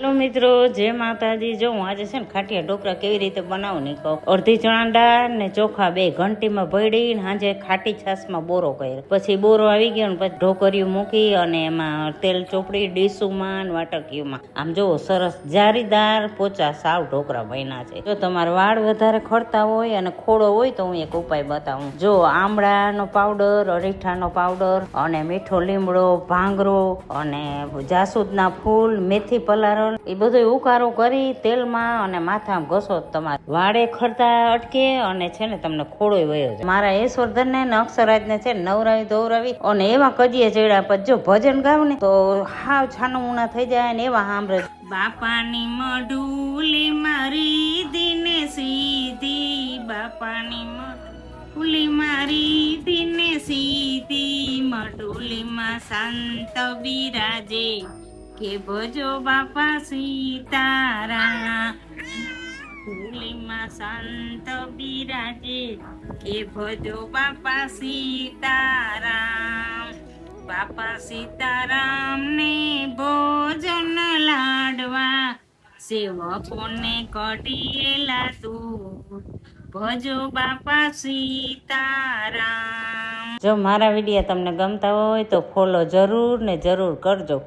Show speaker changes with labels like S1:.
S1: Hello મિત્રો, જય માતાજી। જો હું આજે છે ને ખાટિયા ઢોકળા કેવી રીતે બનાવું ને કહું। અડધી ચણા દાળ ને ચોખા બે ઘંટીમાં ભળી ને સાંજે ખાટી છાશમાં બોરો કર્યો। પછી બોરો આવી ગયો ને પછી ઢોકરિયું મૂકી અને એમાં તેલ ચોપડી ડીશુમાં ને વાટકીયુંમાં આમ જો સરસ જારીદાર પોચા સાવ ઢોકળા બન્યા છે। જો તમારા વાળ વધારે ખરતા હોય અને ખોડો હોય તો હું એક ઉપાય બતાવું। જો આમળાનો પાવડર, અરીઠાનો પાવડર અને મીઠો લીમડો, ભાંગરો અને જાસૂદના ફૂલ, મેથી પલારો એ બધો ઉકારો કરી તેલમાં અને માથામાં ઘસો તમારે વાળે ખરતા અટકે અને છે ને તમને ખોડોય વયો જાય। મારા યશવર્ધન ને અક્ષરાજ ને છે નવરાવી ધોવરાવી અને એવા કજીએ ચડ્યા પછી જો ભજન ગાવ ને તો હાવ છાનું મુના થઈ જાય ને એવા સાંભળે। બાપાની મઢુલી મારી દીને સીધી, બાપાની મઢુલી મારી દીને સીધી, મઢુલીમાં સંત બિરાજે કે ભજો બાપા સીતારામ, મઢુલીમાં સંત બિરાજે કે ભજો બાપા સીતારામ, બાપા સીતારામ ને ભોજન લાડવા, સેવકોને કઢીએલા તું, ભજો બાપા સીતારામ। જો મારા વિડીયો તમને ગમતા હોય તો ફોલો જરૂર ને જરૂર કરજો।